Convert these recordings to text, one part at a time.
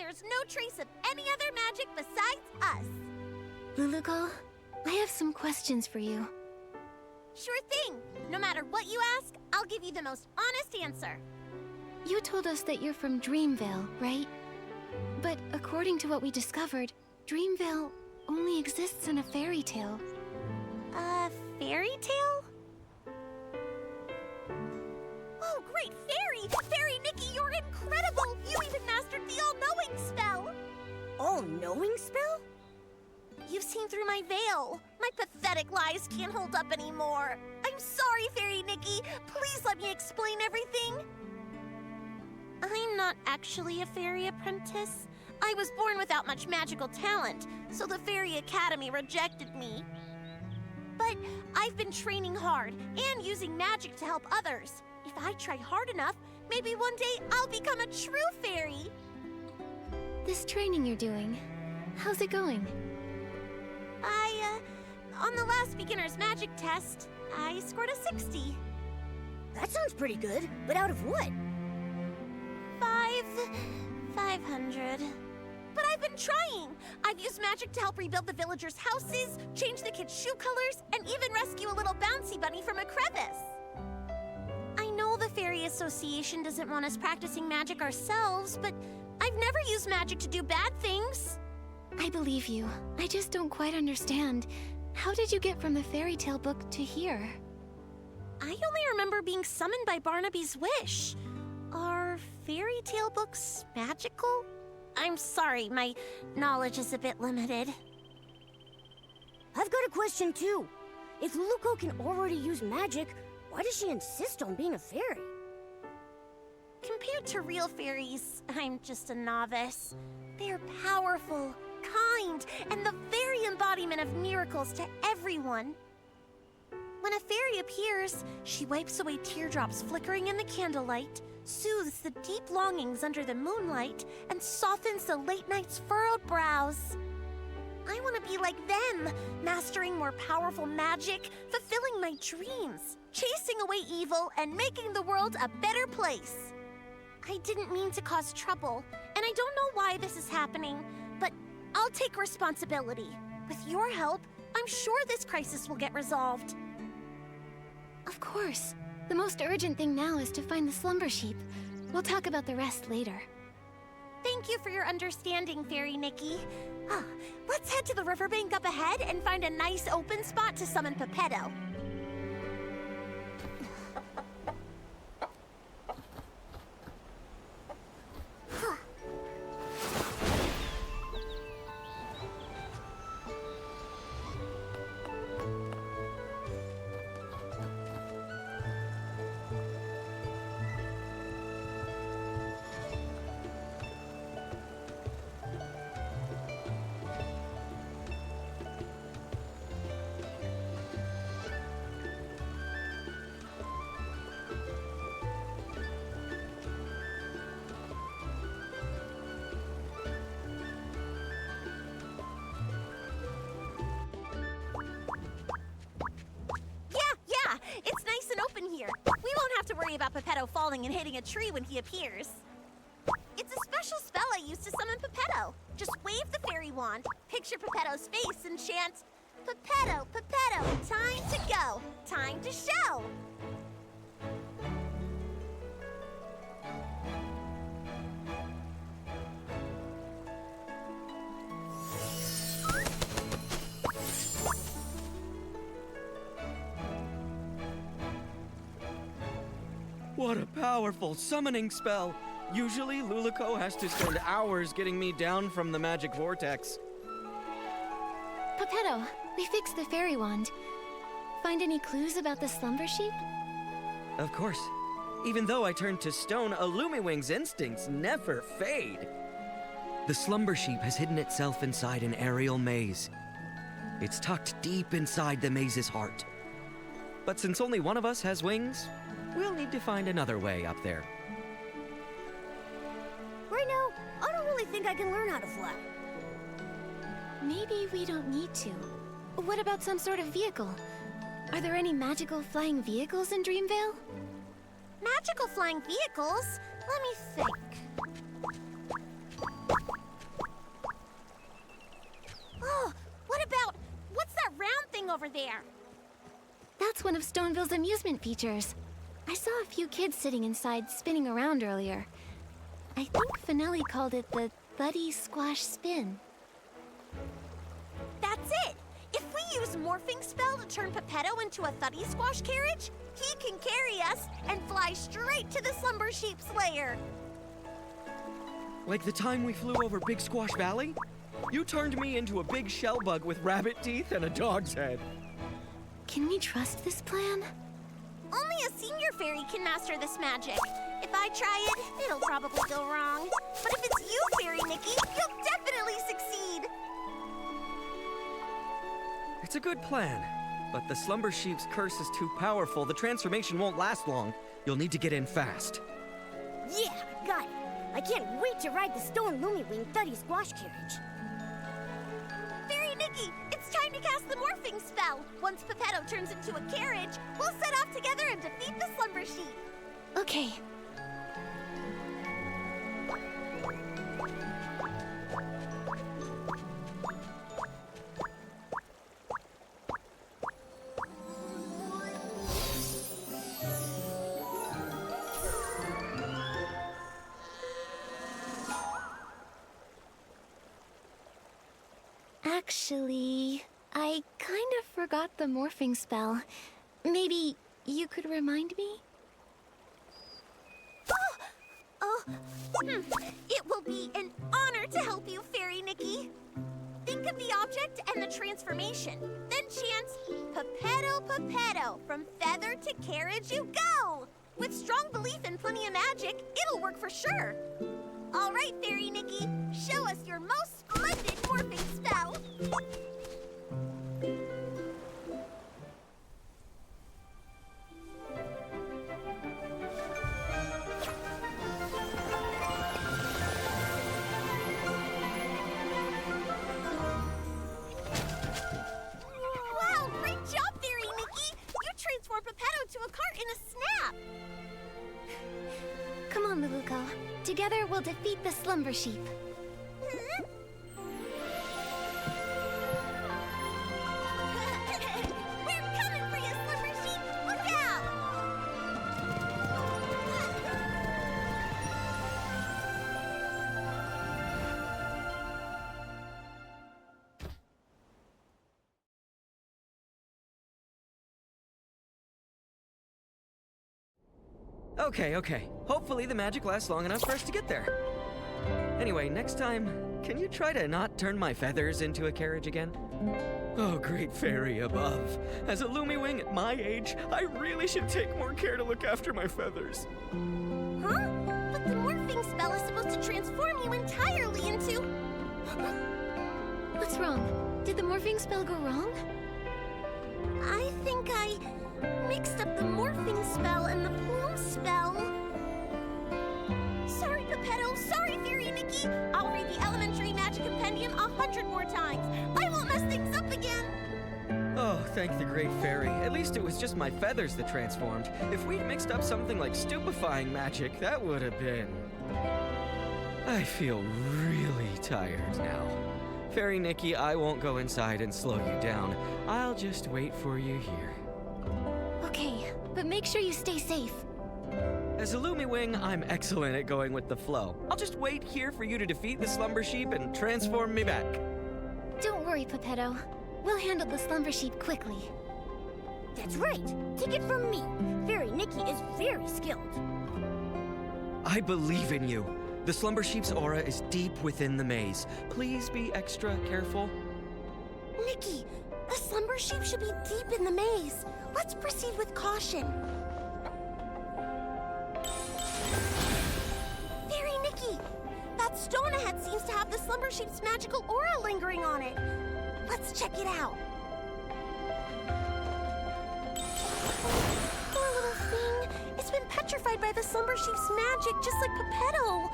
there's no trace of any other magic besides us. Luluko, I have some questions for you. Sure thing. No matter what you ask, I'll give you the most honest answer. You told us that you're from Dreamvale, right? But according to what we discovered, Dreamvale only exists in a fairy tale. A fairy tale? Oh, great fairy! Fairy Nikki, you're incredible! You even mastered the all-knowing spell! All-knowing spell? You've seen through my veil. My pathetic lies can't hold up anymore. I'm sorry, Fairy Nikki. Please let me explain everything. I'm not actually a fairy apprentice. I was born without much magical talent, so the Fairy Academy rejected me. But I've been training hard and using magic to help others. If I try hard enough, maybe one day I'll become a true fairy. This training you're doing, how's it going? On the last beginner's magic test, I scored a 60. That sounds pretty good, but out of what? 500. But I've been trying. I've used magic to help rebuild the villagers' houses, change the kids' shoe colors, and even rescue a little bouncy bunny from a crevice. I know the Fairy Association doesn't want us practicing magic ourselves, but I've never used magic to do bad things. I believe you. I just don't quite understand. How did you get from the fairy tale book to here? I only remember being summoned by Barnaby's wish. Are fairy tale books magical? I'm sorry, my knowledge is a bit limited. I've got a question too. If Luluko can already use magic, why does she insist on being a fairy? Compared to real fairies, I'm just a novice. They're powerful, kind, and the very embodiment of miracles to everyone. When a fairy appears, she wipes away teardrops flickering in the candlelight, soothes the deep longings under the moonlight, and softens the late night's furrowed brows. I want to be like them, mastering more powerful magic, fulfilling my dreams, chasing away evil, and making the world a better place. I didn't mean to cause trouble, and I don't know why this is happening, but I'll take responsibility. With your help, I'm sure this crisis will get resolved. Of course. The most urgent thing now is to find the slumber sheep. We'll talk about the rest later. Thank you for your understanding, Fairy Nikki. Let's head to the riverbank up ahead and find a nice open spot to summon Pepetto. It's nice and open here. We won't have to worry about Pepetto falling and hitting a tree when he appears. It's a special spell I use to summon Pepetto. Just wave the fairy wand, picture Pepetto's face, and chant, Pepetto, Pepetto, time to go, time to show. What a powerful summoning spell! Usually, Luluko has to spend hours getting me down from the magic vortex. Pepetto, we fixed the fairy wand. Find any clues about the slumber sheep? Of course. Even though I turned to stone, Illumiwing's instincts never fade. The slumber sheep has hidden itself inside an aerial maze. It's tucked deep inside the maze's heart. But since only one of us has wings, we'll need to find another way up there. Right now, I don't really think I can learn how to fly. Maybe we don't need to. What about some sort of vehicle? Are there any magical flying vehicles in Dreamvale? Magical flying vehicles? Let me think. one of Stoneville's amusement features. I saw a few kids sitting inside spinning around earlier. I think Finelli called it the Thuddy Squash Spin. That's it! If we use Morphing Spell to turn Pepetto into a Thuddy Squash carriage, he can carry us and fly straight to the Slumber Sheep's lair. Like the time we flew over Big Squash Valley? You turned me into a big shell bug with rabbit teeth and a dog's head. Can we trust this plan? Only a senior fairy can master this magic. If I try it, it'll probably go wrong. But if it's you, Fairy Nikki, you'll definitely succeed. It's a good plan, but the Slumber Sheep's curse is too powerful. The transformation won't last long. You'll need to get in fast. Yeah, got it. I can't wait to ride the Stone Lumewing Thuddy Squash carriage. Fairy Nikki, it's time to cast the Morphing Spell. Once Pepetto turns into a carriage, we'll set off together and defeat the Slumber Sheep. Okay. Actually, I kind of forgot the morphing spell. Maybe you could remind me? It will be an honor to help you, Fairy Nikki. Think of the object and the transformation. Then chant, Pepetto, Pepetto, from feather to carriage you go. With strong belief and plenty of magic, it'll work for sure. All right, Fairy Nikki, show us your most splendid morphing spell. Wow, great job, Fairy Nikki! You transformed Pepetto to a cart in a snap! Come on, Luluko. Together we'll defeat the Slumber Sheep. We're coming for you, Slumber Sheep! Look out! Okay. Hopefully the magic lasts long enough for us to get there. Anyway, next time, can you try to not turn my feathers into a carriage again? Oh, great fairy above. As a Lumiwing at my age, I really should take more care to look after my feathers. Huh? But the morphing spell is supposed to transform you entirely into... What's wrong? Did the morphing spell go wrong? I think I mixed up the morphing spell and the plume spell. Sorry, Pepetto. Sorry, Fairy Nikki. I'll read the Elementary Magic Compendium 100 more times. I won't mess things up again. Oh, thank the great fairy. At least it was just my feathers that transformed. If we'd mixed up something like stupefying magic, that would have been... I feel really tired now. Fairy Nikki, I won't go inside and slow you down. I'll just wait for you here. Okay, but make sure you stay safe. As a Lumiwing, I'm excellent at going with the flow. I'll just wait here for you to defeat the Slumber Sheep and transform me back. Don't worry, Pepetto. We'll handle the Slumber Sheep quickly. That's right. Take it from me. Fairy Nikki is very skilled. I believe in you. The Slumber Sheep's aura is deep within the maze. Please be extra careful. Nikki, the Slumber Sheep should be deep in the maze. Let's proceed with caution. Fairy Nikki, that stone ahead seems to have the Slumber Sheep's magical aura lingering on it. Let's check it out. Poor little thing. It's been petrified by the Slumber Sheep's magic, just like Pepetto.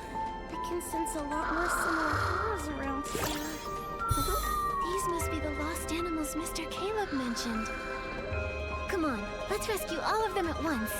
I can sense a lot more similar auras around here. These must be the lost animals Mr. Caleb mentioned. Come on, let's rescue all of them at once.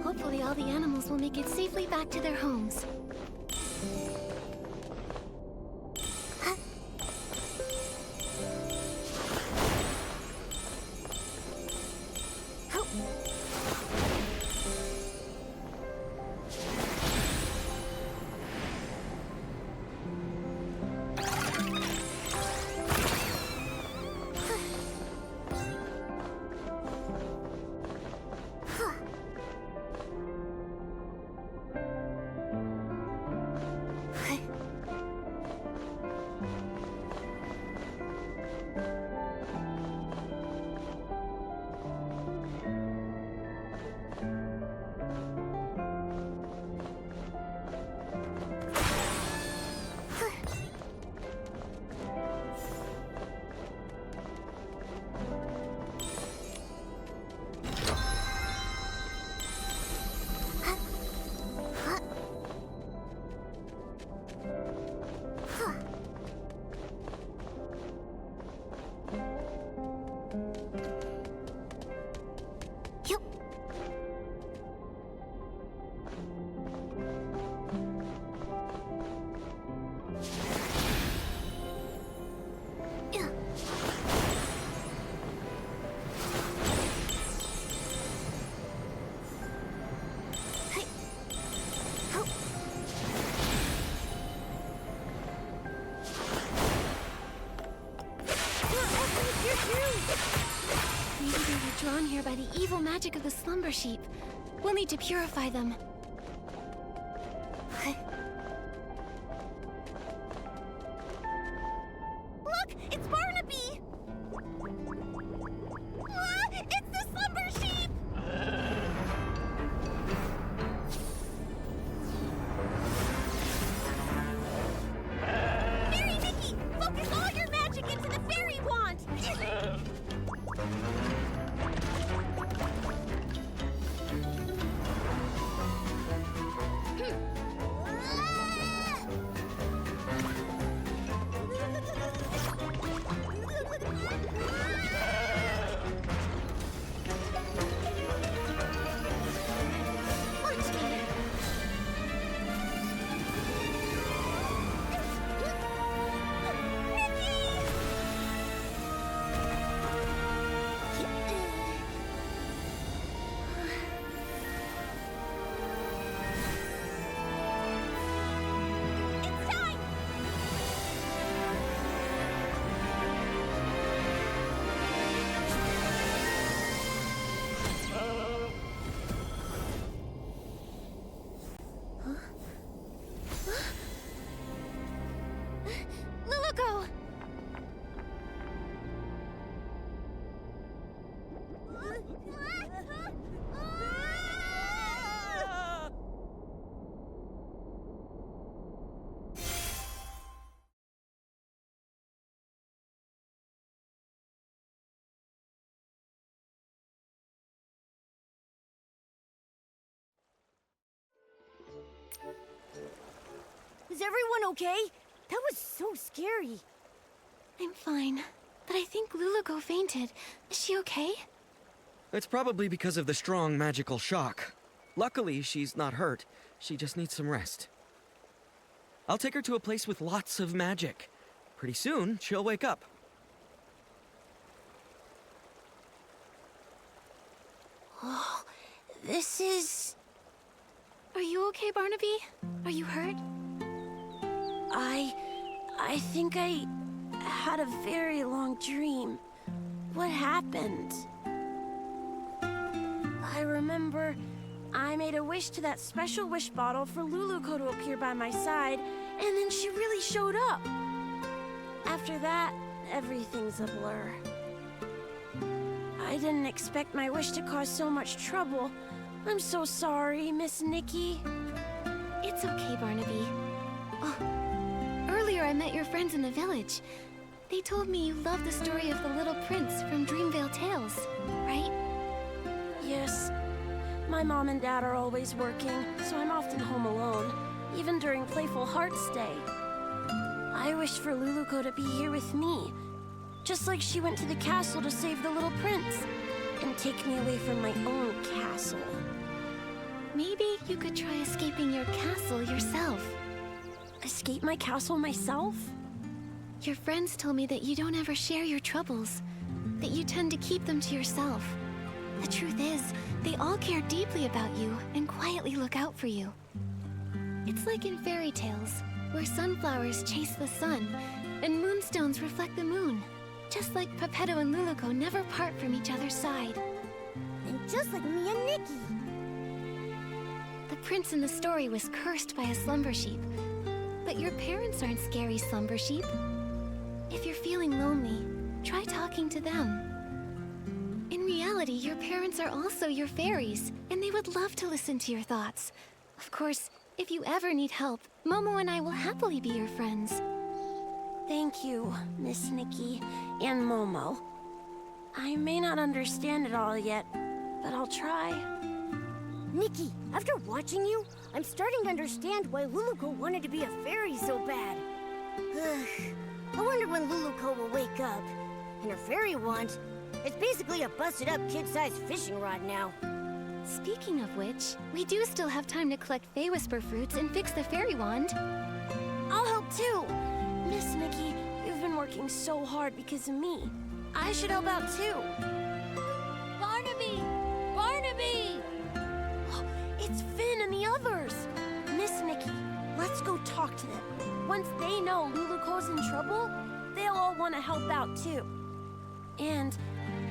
Hopefully all the animals will make it safely back to their homes. Maybe they were drawn here by the evil magic of the slumber sheep. We'll need to purify them. Look! It's Barnaby! Ah, it's the slumber sheep! Fairy Nikki! Focus all your magic into the fairy wand! Is everyone okay? That was so scary. I'm fine, but I think Luluco fainted. Is she okay? It's probably because of the strong magical shock. Luckily, she's not hurt. She just needs some rest. I'll take her to a place with lots of magic. Pretty soon, she'll wake up. Oh, this is... Are you okay, Barnaby? Are you hurt? I think I had a very long dream. What happened? I remember I made a wish to that special wish bottle for Luluco to appear by my side, and then she really showed up. After that, everything's a blur. I didn't expect my wish to cause so much trouble. I'm so sorry, Miss Nikki. It's okay, Barnaby. Oh, earlier I met your friends in the village. They told me you love the story of the Little Prince from Dreamvale Tales, right? Yes. My mom and dad are always working, so I'm often home alone, even during Playful Hearts Day. I wish for Luluco to be here with me, just like she went to the castle to save the Little Prince, and take me away from my own castle. Maybe you could try escaping your castle yourself. Escape my castle myself? Your friends told me that you don't ever share your troubles, that you tend to keep them to yourself. The truth is, they all care deeply about you and quietly look out for you. It's like in fairy tales, where sunflowers chase the sun, and moonstones reflect the moon. Just like Peppetto and Luluco never part from each other's side. And just like me and Nikki. The prince in the story was cursed by a slumber sheep. But your parents aren't scary slumber sheep. If you're feeling lonely, try talking to them. In reality, your parents are also your fairies, and they would love to listen to your thoughts. Of course, if you ever need help, Momo and I will happily be your friends. Thank you, Miss Nikki and Momo. I may not understand it all yet, but I'll try. Nikki, after watching you, I'm starting to understand why Luluco wanted to be a fairy so bad. I wonder when Luluco will wake up. And her fairy wand, it's basically a busted-up kid-sized fishing rod now. Speaking of which, we do still have time to collect Fey Whisper fruits and fix the fairy wand. I'll help too! Miss Nikki, you've been working so hard because of me. I should help out too. Barnaby! Barnaby! It's Finn and the others! Miss Nikki, let's go talk to them. Once they know Luluco's in trouble, they'll all want to help out too. And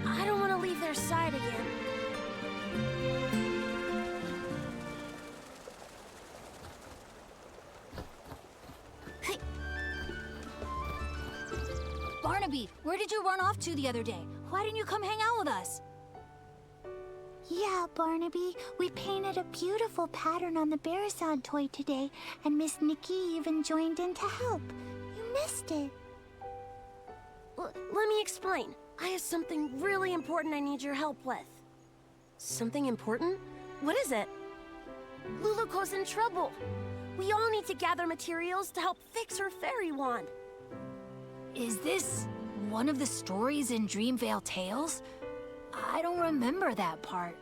I don't want to leave their side again. Barnaby, where did you run off to the other day? Why didn't you come hang out with us? Yeah, Barnaby, we painted a beautiful pattern on the Barisad toy today, and Miss Nikki even joined in to help. You missed it. Let me explain. I have something really important I need your help with. Something important? What is it? Luluco's in trouble. We all need to gather materials to help fix her fairy wand. Is this one of the stories in Dreamvale Tales? I don't remember that part.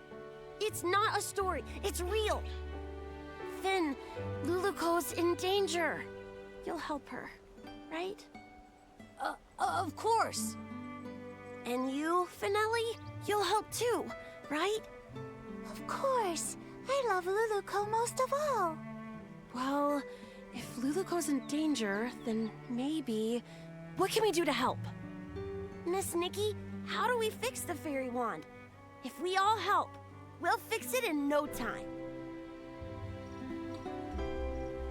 It's not a story. It's real. Finn, Luluco's in danger. You'll help her, right? Of course. And you, Finelli? You'll help too, right? Of course. I love Luluco most of all. Well, if Luluco's in danger, then maybe... What can we do to help? Miss Nikki, how do we fix the fairy wand? If we all help, we'll fix it in no time.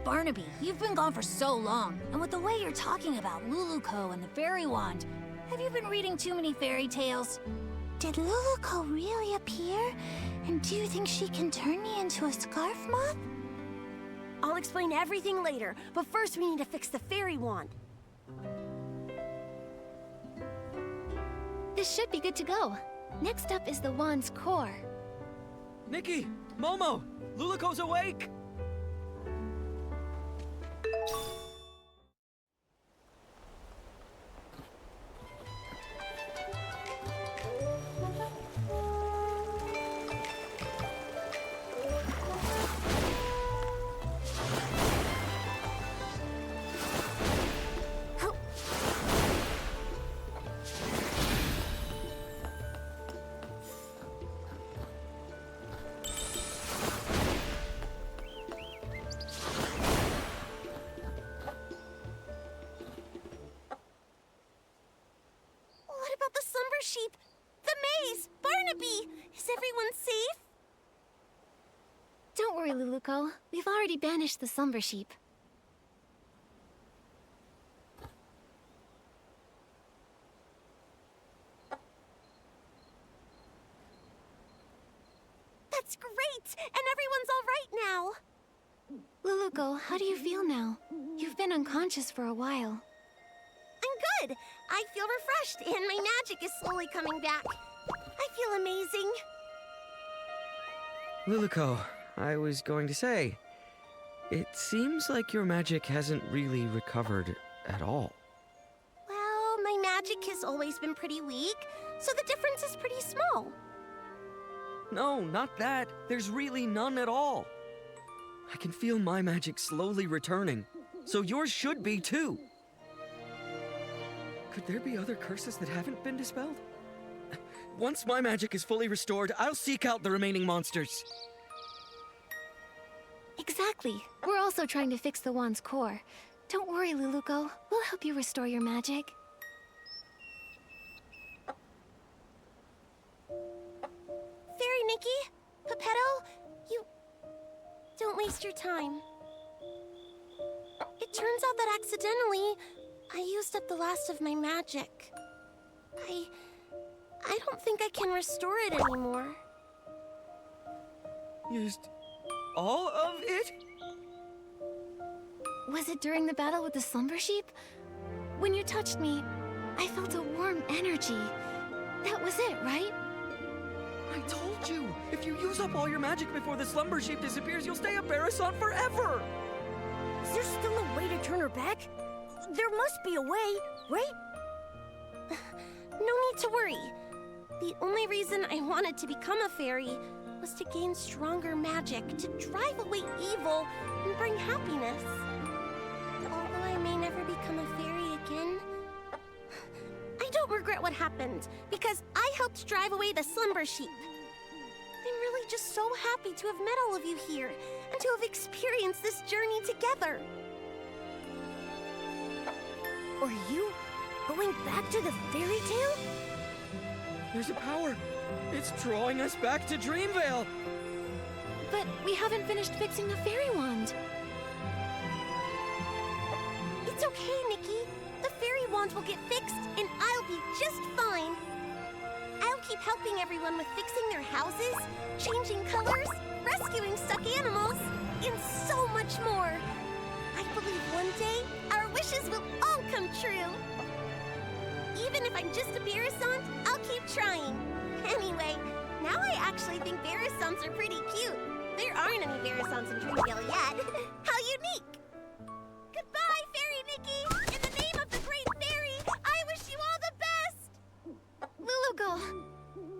Barnaby, you've been gone for so long, and with the way you're talking about Luluco and the fairy wand, have you been reading too many fairy tales? Did Luluco really appear? And do you think she can turn me into a scarf moth? I'll explain everything later, but first we need to fix the fairy wand. This should be good to go. Next up is the wand's core. Nikki! Momo! Luluco's awake! What about the slumber sheep? The maze! Barnaby! Is everyone safe? Don't worry, Luluko. We've already banished the slumber sheep. That's great! And everyone's all right now! Luluko, how do you feel now? You've been unconscious for a while. I'm good! I feel refreshed, and my magic is slowly coming back. I feel amazing. Luluko, I was going to say, it seems like your magic hasn't really recovered at all. Well, my magic has always been pretty weak, so the difference is pretty small. No, not that. There's really none at all. I can feel my magic slowly returning, so yours should be too. Could there be other curses that haven't been dispelled? Once my magic is fully restored, I'll seek out the remaining monsters. Exactly. We're also trying to fix the wand's core. Don't worry, Luluko. We'll help you restore your magic. Fairy Nikki, Peppetto, you... Don't waste your time. It turns out that accidentally, I used up the last of my magic. I don't think I can restore it anymore. Used all of it? Was it during the battle with the slumber sheep? When you touched me, I felt a warm energy. That was it, right? I told you! If you use up all your magic before the slumber sheep disappears, you'll stay a Barasant forever! Is there still a way to turn her back? There must be a way, right? No need to worry. The only reason I wanted to become a fairy was to gain stronger magic, to drive away evil and bring happiness. Although I may never become a fairy again, I don't regret what happened, because I helped drive away the slumber sheep. I'm really just so happy to have met all of you here, and to have experienced this journey together. Are you going back to the fairy tale? There's a power. It's drawing us back to Dreamvale. But we haven't finished fixing the fairy wand. It's okay, Nikki. The fairy wand will get fixed, and I'll be just fine. I'll keep helping everyone with fixing their houses, changing colors, rescuing stuck animals, and so much more. I believe one day our wishes will all come true. Even if I'm just a Barasant, I'll keep trying. Anyway, now I actually think Barasants are pretty cute. There aren't any Barasants in Dreamvale yet. How unique! Goodbye, Fairy Nikki! In the name of the Great Fairy, I wish you all the best! Luluko,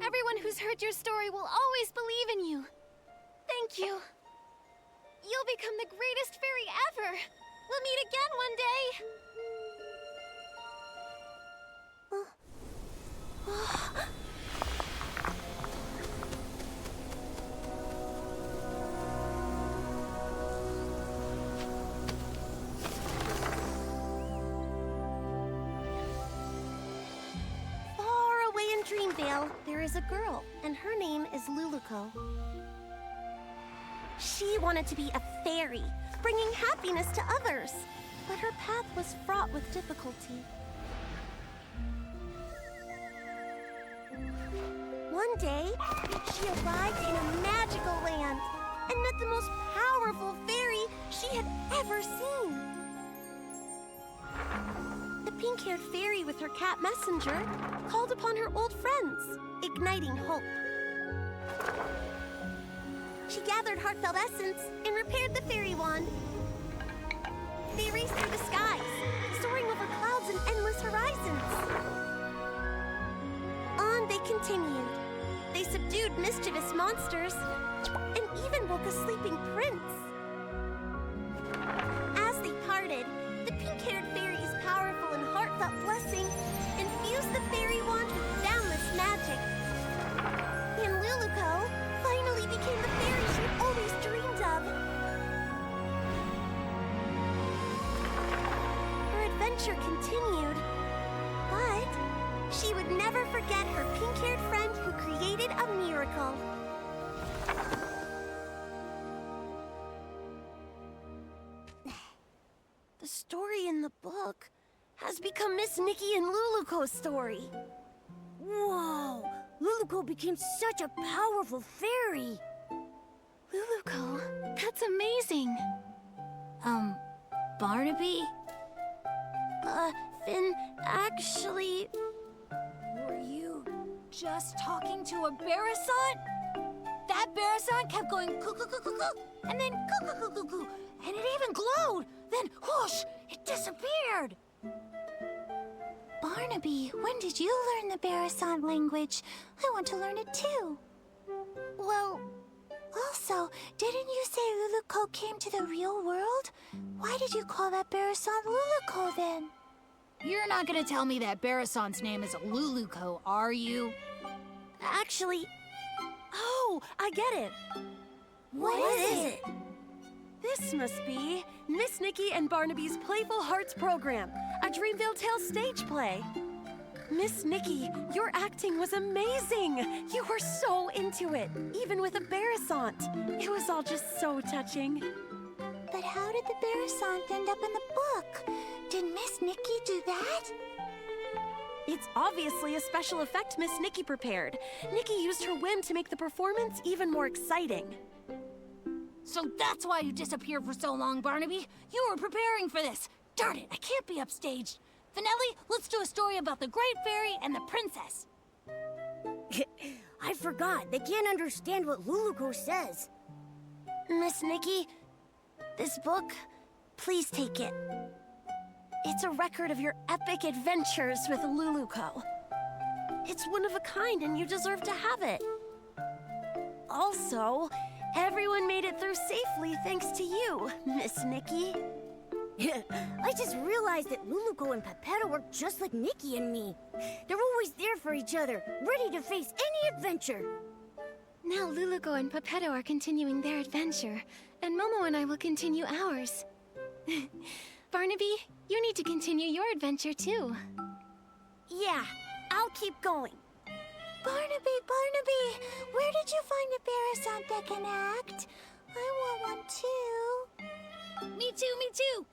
everyone who's heard your story will always believe in you. Thank you. You'll become the greatest fairy ever. We'll meet again one day. Far away in Dreamvale, there is a girl, and her name is Luluko. She wanted to be a fairy, bringing happiness to others, but her path was fraught with difficulty. One day, she arrived in a magical land and met the most powerful fairy she had ever seen. The pink-haired fairy with her cat messenger called upon her old friends, igniting hope. She gathered heartfelt essence and repaired the fairy wand. They raced through the skies, soaring over clouds and endless horizons. On they continued. They subdued mischievous monsters and even woke a sleeping prince. As they parted, the pink-haired fairy's powerful and heartfelt blessing infused the fairy wand with boundless magic. And Luluco finally became the fairy she'd always dreamed of. Her adventure continued, but she would never forget her pink-haired friend who created a miracle. The story in the book has become Miss Nikki and Luluco's story. Whoa! Luluco became such a powerful fairy! Luluco, that's amazing. Barnaby? Finn, actually... Were you just talking to a Barasant? That Barasant kept going coo-coo-coo-coo-coo, and then coo-coo-coo-coo-coo, and it even glowed. Then, whoosh, it disappeared. Barnaby, when did you learn the Barasant language? I want to learn it too. Well... Also, didn't you say Luluco came to the real world? Why did you call that Barasant Luluco then? You're not gonna tell me that Barasant's name is Luluco, are you? Actually... Oh, I get it. What is it? This must be Miss Nikki and Barnaby's Playful Hearts program, a Dreamville Tales stage play. Miss Nikki, your acting was amazing. You were so into it, even with a Barasant. It was all just so touching. But how did the Barasant end up in the book? Did Miss Nikki do that? It's obviously a special effect Miss Nikki prepared. Nikki used her whim to make the performance even more exciting. So that's why you disappeared for so long, Barnaby. You were preparing for this. Darn it, I can't be upstaged. Finelli, let's do a story about the Great Fairy and the Princess. I forgot. They can't understand what Luluco says. Miss Nikki, this book, please take it. It's a record of your epic adventures with Luluco. It's one of a kind and you deserve to have it. Also, everyone made it through safely thanks to you, Miss Nikki. I just realized that Luluco and Pepetto are just like Nikki and me. They're always there for each other, ready to face any adventure. Now Luluco and Pepetto are continuing their adventure, and Momo and I will continue ours. Barnaby, you need to continue your adventure too. Yeah, I'll keep going. Barnaby, where did you find a Barasant that can act? I want one too. Me too, me too.